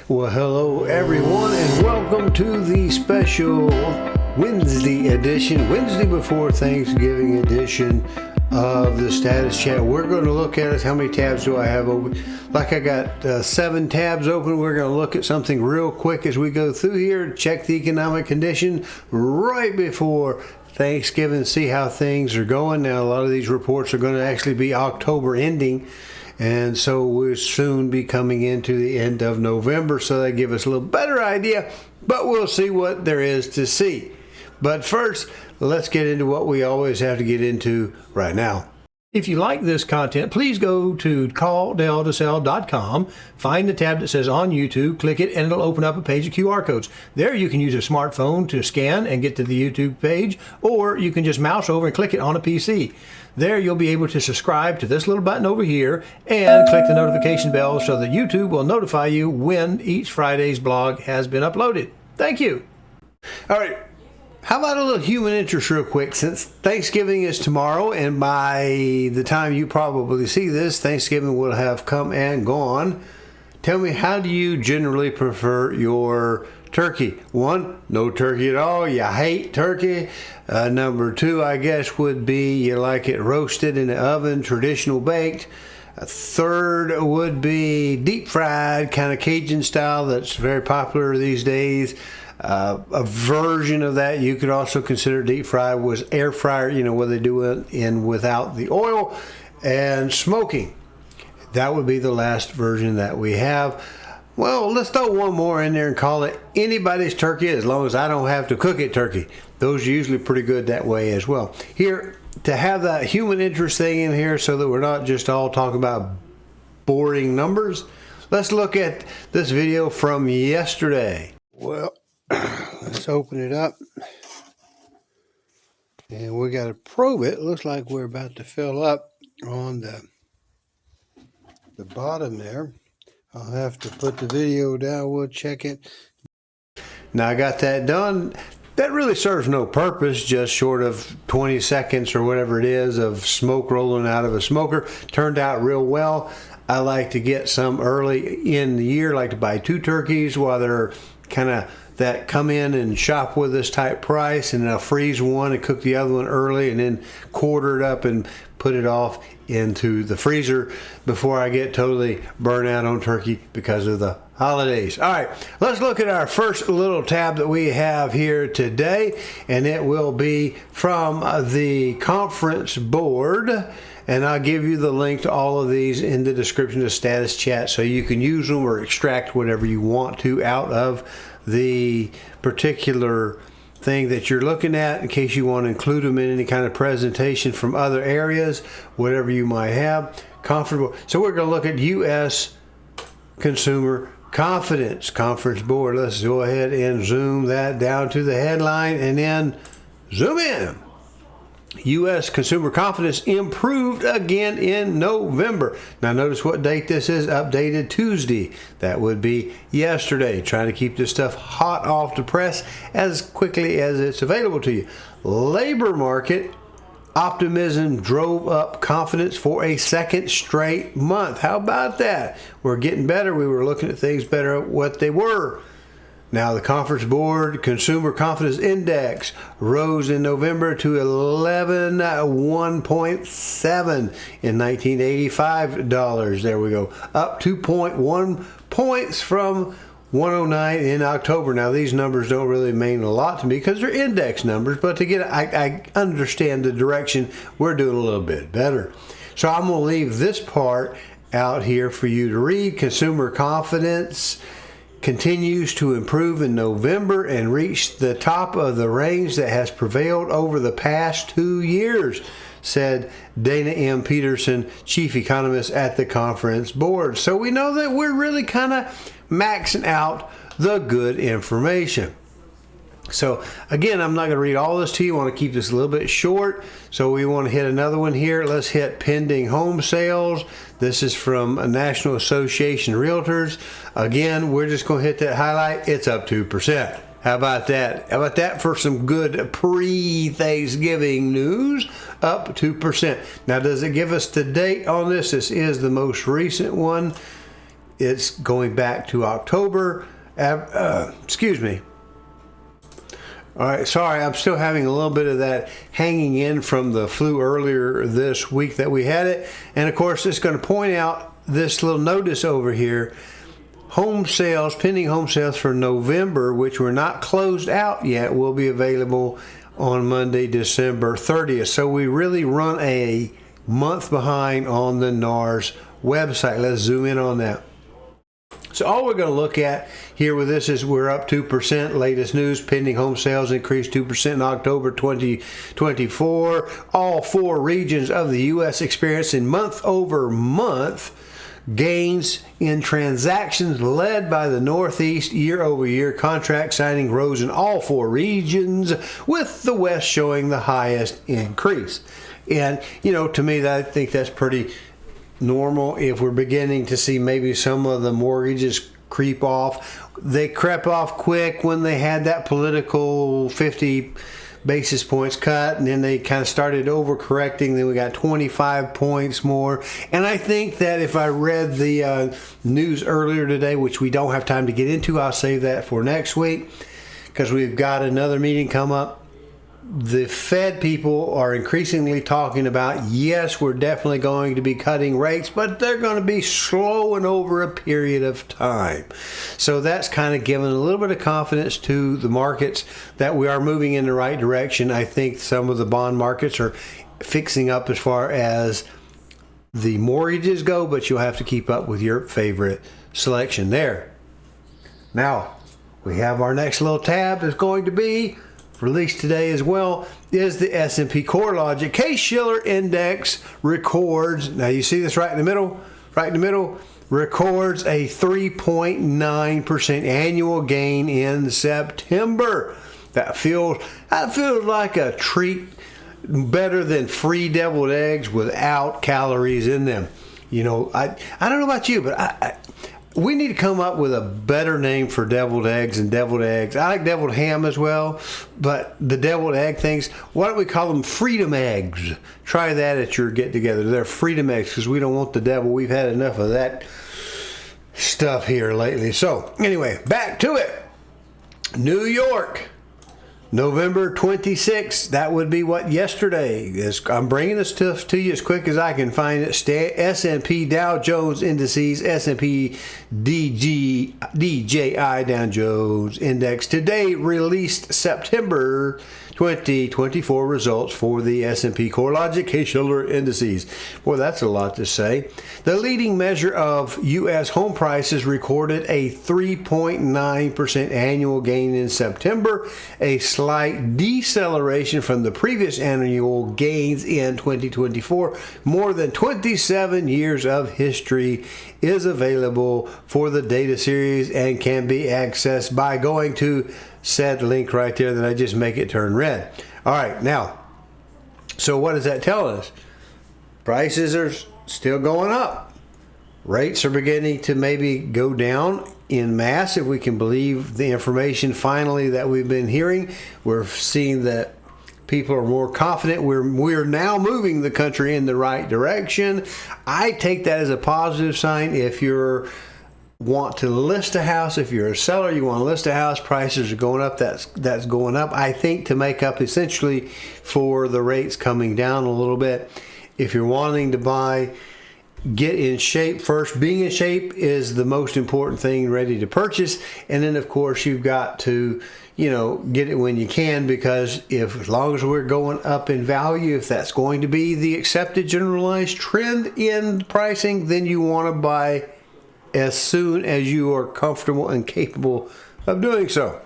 Well, hello everyone, and welcome to the special Wednesday edition, Wednesday before Thanksgiving edition of the Status Chat. We're going to look at how many tabs do I have open. Like I got 7 tabs open. We're going to look at something real quick as we go through here, check the economic condition right before Thanksgiving, see how things are going. Now, a lot of these reports are going to actually be October ending, and so we'll soon be coming into the end of November, so that give us a little better idea, but we'll see what there is to see. But first, let's get into what we always have to get into right now. If you like this content, please go to CallDelToSell.com, find the tab that says on YouTube, click it, and it'll open up a page of QR codes. There you can use a smartphone to scan and get to the YouTube page, or you can just mouse over and click it on a PC. There you'll be able to subscribe to this little button over here and click the notification bell so that YouTube will notify you when each Friday's blog has been uploaded. Thank you. All right. How about a little human interest real quick? Since Thanksgiving is tomorrow, and by the time you probably see this, Thanksgiving will have come and gone. Tell me, how do you generally prefer your turkey? 1, no turkey at all. You hate turkey. Number 2, I guess, would be you like it roasted in the oven, traditional baked. A third would be deep fried, kind of Cajun style. That's very popular these days. A version of that you could also consider deep fried was air fryer, where they do it in without the oil, and smoking. That would be the last version that we have. Well, let's throw one more in there and call it anybody's turkey, as long as I don't have to cook it turkey. Those are usually pretty good that way as well. Here, to have that human interest thing in here so that we're not just all talking about boring numbers, let's look at this video from yesterday. Well, let's open it up, and we got to probe it. Looks like we're about to fill up on the bottom there. I'll have to put the video down. We'll check it. Now I got that done. That really serves no purpose, just short of 20 seconds or whatever it is of smoke rolling out of a smoker. Turned out real well. I like to get some early in the year, like to buy 2 turkeys while they're kind of that come in and shop with us type price, and I'll freeze one and cook the other one early and then quarter it up and put it off into the freezer before I get totally burnt out on turkey because of the holidays. All right, let's look at our first little tab that we have here today, and it will be from the conference board. And I'll give you the link to all of these in the description of Status Chat, so you can use them or extract whatever you want to out of the particular thing that you're looking at, in case you want to include them in any kind of presentation from other areas, whatever you might have. Comfortable. So we're going to look at U.S. consumer confidence, conference board. Let's go ahead and zoom that down to the headline and then zoom in. U.S. consumer confidence improved again in November. Now notice what date this is, updated Tuesday. That would be yesterday. Trying to keep this stuff hot off the press as quickly as it's available to you. Labor market optimism drove up confidence for a second straight month. How about that? We're getting better. We were looking at things better at what they were. Now, the Conference Board Consumer Confidence Index rose in November to 1.7 in 1985 dollars. There we go. Up 2.1 points from 109 in October. Now, these numbers don't really mean a lot to me because they're index numbers, but to get, I understand the direction. We're doing a little bit better. So I'm going to leave this part out here for you to read. Consumer confidence continues to improve in November and reached the top of the range that has prevailed over the past 2 years, said Dana M. Peterson, chief economist at the conference board. So we know that we're really kind of maxing out the good information. So again, I'm not going to read all this to you. I want to keep this a little bit short. So we want to hit another one here. Let's hit pending home sales. This is from a National Association of Realtors. Again, we're just going to hit that highlight. It's up 2%. How about that? How about that for some good pre-Thanksgiving news? Up 2%. Now, does it give us the date on this? This is the most recent one. it's going back to October. Excuse me. All right, sorry, I'm still having a little bit of that hanging in from the flu earlier this week that we had it. And of course, it's going to point out this little notice over here. Home sales, pending home sales for November, which were not closed out yet, will be available on Monday, December 30th. So we really run a month behind on the NAR's website. Let's zoom in on that. So all we're going to look at here with this is we're up 2%. Latest news, pending home sales increased 2% in October 2024. All 4 regions of the U.S. experiencing month-over-month gains in transactions led by the Northeast. Year-over-year contract signing rose in all 4 regions, with the West showing the highest increase. And, to me, I think that's pretty normal. If we're beginning to see maybe some of the mortgages creep off, they crept off quick when they had that political 50 basis points cut, and then they kind of started overcorrecting. Then we got 25 points more. And I think that if I read the news earlier today, which we don't have time to get into, I'll save that for next week because we've got another meeting come up. The Fed people are increasingly talking about, yes, we're definitely going to be cutting rates, but they're going to be slow and over a period of time. So that's kind of given a little bit of confidence to the markets that we are moving in the right direction. I think some of the bond markets are fixing up as far as the mortgages go, but you'll have to keep up with your favorite selection there. Now, we have our next little tab is going to be released today as well, is the S&P CoreLogic Case-Shiller Index records, now you see this right in the middle, records a 3.9% annual gain in September. That feels like a treat, better than free deviled eggs without calories in them. I don't know about you, but we need to come up with a better name for deviled eggs and deviled eggs. I like deviled ham as well, but the deviled egg things, why don't we call them freedom eggs? Try that at your get-together. They're freedom eggs because we don't want the devil. We've had enough of that stuff here lately. So, anyway, back to it. New York, November 26th. That would be what yesterday is. I'm bringing this stuff to you as quick as I can find it. S&P Dow Jones Indices, S&P DJI Dow Jones Index today released September 2024 results for the S&P CoreLogic Case-Shiller Indices. Boy, that's a lot to say. The leading measure of U.S. home prices recorded a 3.9% annual gain in September, a slight deceleration from the previous annual gains in 2024. More than 27 years of history is available for the data series and can be accessed by going to said link right there that I just make it turn red. All right, now, so what does that tell us? Prices are still going up. Rates are beginning to maybe go down in mass, if we can believe the information finally that we've been hearing. We're seeing that people are more confident. We're now moving the country in the right direction. I take that as a positive sign. If you're want to list a house, if you're a seller, you want to list a house, prices are going up, that's going up, I think, to make up essentially for the rates coming down a little bit. If you're wanting to buy, get in shape first. Being in shape is the most important thing, ready to purchase. And then of course you've got to get it when you can, because as long as we're going up in value, if that's going to be the accepted generalized trend in pricing, then you want to buy as soon as you are comfortable and capable of doing so.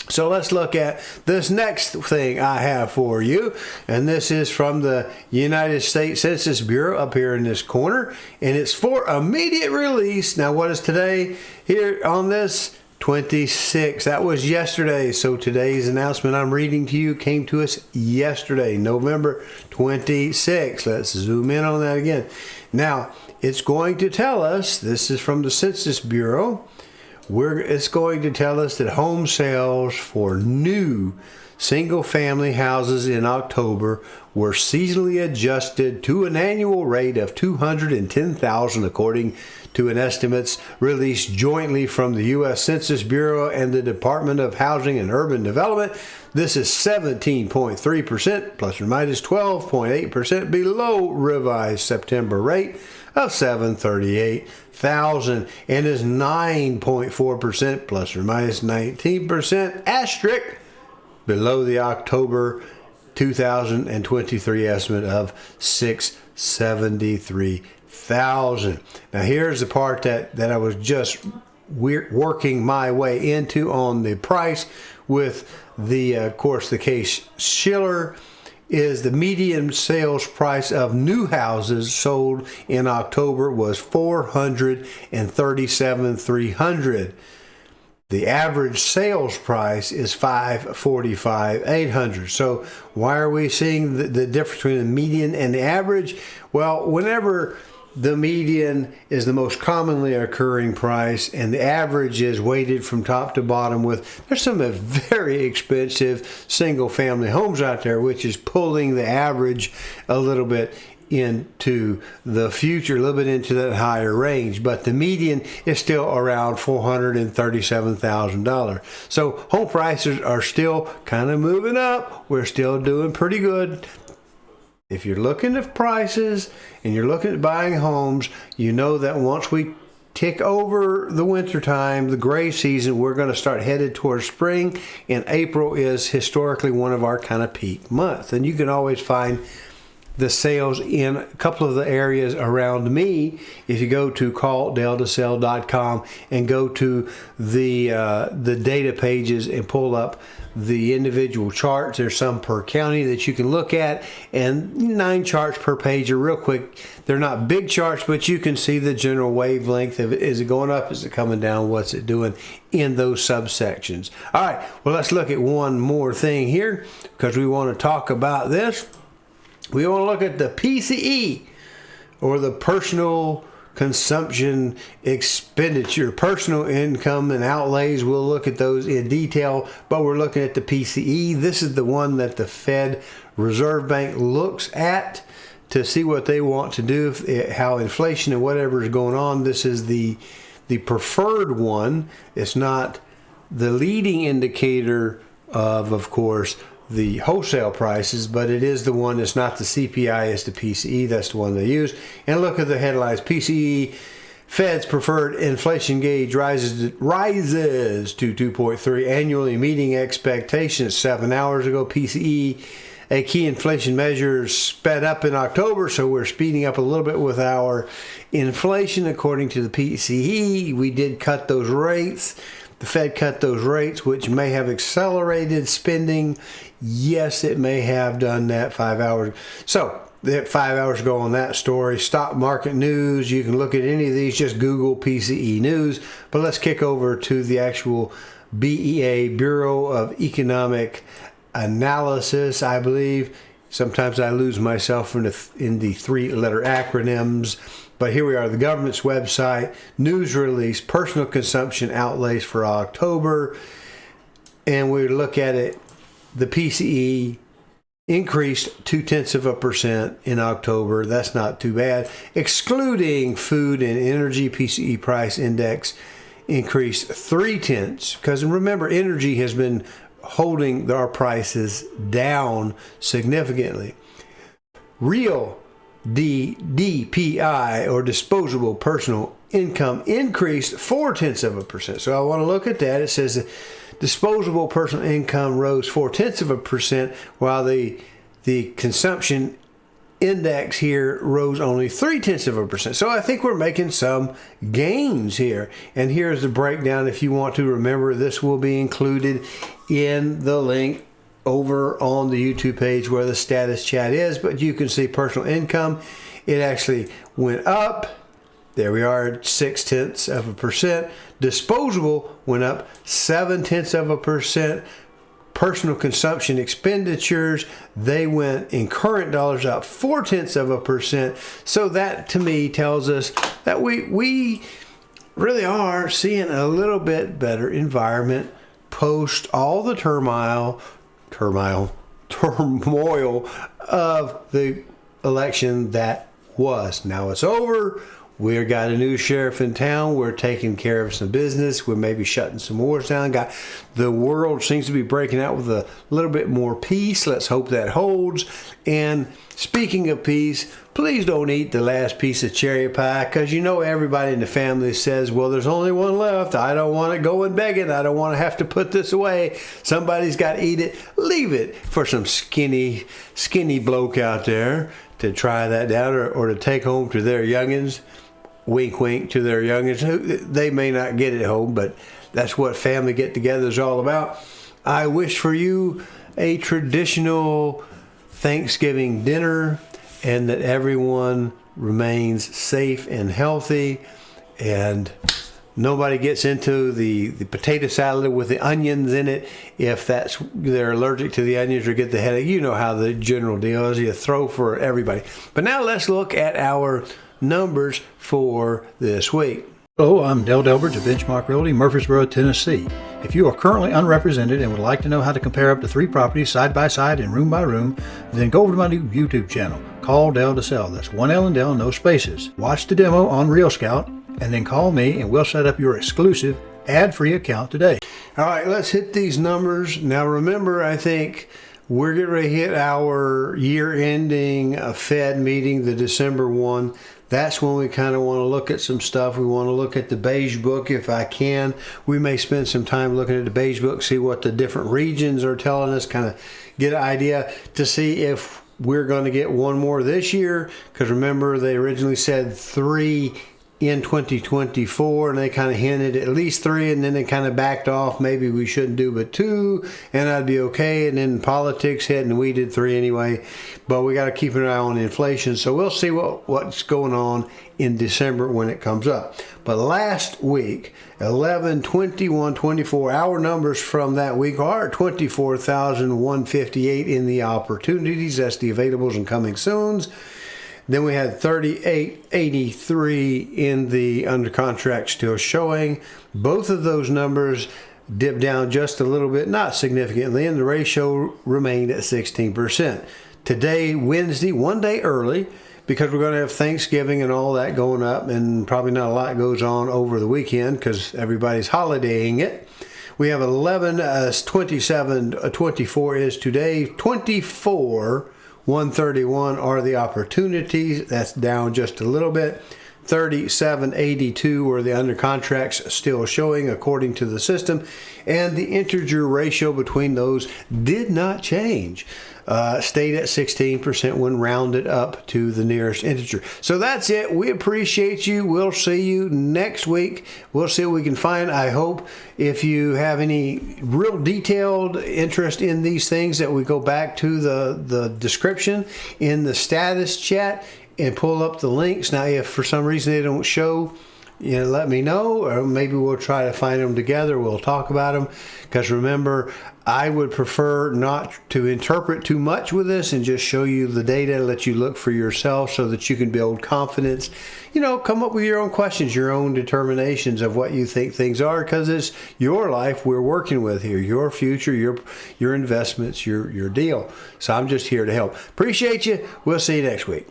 So let's look at this next thing I have for you. And this is from the United States Census Bureau up here in this corner. And it's for immediate release. Now, what is today here on this? 26. That was yesterday. So today's announcement I'm reading to you came to us yesterday, November 26. Let's zoom in on that again. Now, it's going to tell us, this is from the Census Bureau, it's going to tell us that home sales for new single-family houses in October were seasonally adjusted to an annual rate of $210,000, according to an estimates released jointly from the U.S. Census Bureau and the Department of Housing and Urban Development. This is 17.3%, plus or minus 12.8% below revised September rate of 738,000, and is 9.4%, plus or minus 19%, asterisk, below the October 2023 estimate of 673,000. Now here's the part that I was just working my way into on the price with the, of course, the Case-Shiller is the median sales price of new houses sold in October was $437,300. The average sales price is $545,800. So why are we seeing the difference between the median and the average? Well, whenever the median is the most commonly occurring price and the average is weighted from top to bottom there's some very expensive single family homes out there, which is pulling the average a little bit into the future, a little bit into that higher range, but the median is still around $437,000. So home prices are still kind of moving up. We're still doing pretty good. If you're looking at prices and you're looking at buying homes, you know that once we tick over the winter time, the gray season, we're going to start headed towards spring, and April is historically one of our kind of peak months. And you can always find the sales in a couple of the areas around me. If you go to CallDelToSell.com and go to the data pages and pull up the individual charts, there's some per county that you can look at, and 9 charts per page are real quick. They're not big charts, but you can see the general wavelength of it. Is it going up? Is it coming down? What's it doing in those subsections? All right, well, let's look at one more thing here because we want to talk about this. We want to look at the PCE, or the personal consumption expenditure, personal income and outlays. We'll look at those in detail, but we're looking at the PCE. This is the one that the Fed Reserve Bank looks at to see what they want to do, how inflation and whatever is going on. This is the preferred one. It's not the leading indicator of course, the wholesale prices, but it is the one that's not the CPI, it's the PCE. That's the one they use. And look at the headlines. PCE, Fed's preferred inflation gauge rises to 2.3 annually, meeting expectations 7 hours ago. PCE, a key inflation measure, sped up in October, so we're speeding up a little bit with our inflation according to the PCE. We did cut those rates. The Fed cut those rates, which may have accelerated spending. Yes, it may have done that 5 hours. So, 5 hours ago on that story. Stock market news. You can look at any of these. Just Google PCE news. But let's kick over to the actual BEA, Bureau of Economic Analysis, I believe. Sometimes I lose myself in the 3-letter acronyms. But here we are, the government's website, news release, personal consumption outlays for October. And we look at it, the PCE increased 0.2% in October. That's not too bad. Excluding food and energy, PCE price index increased 0.3, because remember, energy has been holding our prices down significantly. Real DPI, or disposable personal income, increased 0.4%. So I want to look at that. It says that disposable personal income rose 0.4%, while the consumption index here rose only 0.3%. So I think we're making some gains here. And here's the breakdown. If you want to remember, this will be included in the link over on the YouTube page where the status chat is, but you can see personal income. It actually went up. There we are at 0.6%. Disposable went up 0.7%. Personal consumption expenditures, they went in current dollars up 0.4%. So that to me tells us that we really are seeing a little bit better environment post all the turmoil of the election that was. Now it's over. We've got a new sheriff in town. We're taking care of some business. We're maybe shutting some wars down. The world seems to be breaking out with a little bit more peace. Let's hope that holds. And speaking of peace, please don't eat the last piece of cherry pie, because you know everybody in the family says, well, there's only one left. I don't want to go and beg it. I don't want to have to put this away. Somebody's got to eat it. Leave it for some skinny bloke out there to try that down, or to take home to their youngins. Wink, wink to their youngins. They may not get it home, but that's what family get-together is all about. I wish for you a traditional Thanksgiving dinner, and that everyone remains safe and healthy, and nobody gets into the potato salad with the onions in it if they're allergic to the onions or get the headache. You know how the general deal is. You throw for everybody. But now let's look at our numbers for this week. Hello, I'm Delbridge of Benchmark Realty, Murfreesboro, Tennessee. If you are currently unrepresented and would like to know how to compare up to 3 properties side by side and room by room, then go over to my new YouTube channel, CallDelToSell. That's 1 L and Del, no spaces. Watch the demo on Real Scout, and then call me and we'll set up your exclusive ad-free account today. All right, let's hit these numbers. Now remember, I think we're getting ready to hit our year-ending Fed meeting, the December one. That's when we kind of want to look at some stuff. We want to look at the beige book if I can. We may spend some time looking at the beige book, see what the different regions are telling us, kind of get an idea to see if we're going to get one more this year. Because remember, they originally said 3 in 2024, and they kind of hinted at least 3, and then they kind of backed off. Maybe we shouldn't do but 2, and I'd be okay. And then politics hit, and we did 3 anyway. But we got to keep an eye on inflation, so we'll see what's going on in December when it comes up. But last week, 11/21/24, our numbers from that week are 24,158 in the opportunities. That's the availables and coming soons. Then we had 3883 in the under contract still showing. Both of those numbers dipped down just a little bit, not significantly, and the ratio remained at 16%. Today, Wednesday, one day early, because we're going to have Thanksgiving and all that going up, and probably not a lot goes on over the weekend because everybody's holidaying it. We have 27/24 is today. 24/131 are the opportunities. That's down just a little bit. 3782 are the under contracts still showing according to the system, and the integer ratio between those did not change. Stayed at 16% when rounded up to the nearest integer. So that's it. We appreciate you. We'll see you next week. We'll see what we can find. I hope if you have any real detailed interest in these things that we go back to the description in the status chat and pull up the links. Now, if for some reason they don't show, let me know, or maybe we'll try to find them together. We'll talk about them, because remember, I would prefer not to interpret too much with this and just show you the data, let you look for yourself so that you can build confidence. Come up with your own questions, your own determinations of what you think things are, because it's your life we're working with here, your future, your investments, your deal. So I'm just here to help. Appreciate you. We'll see you next week.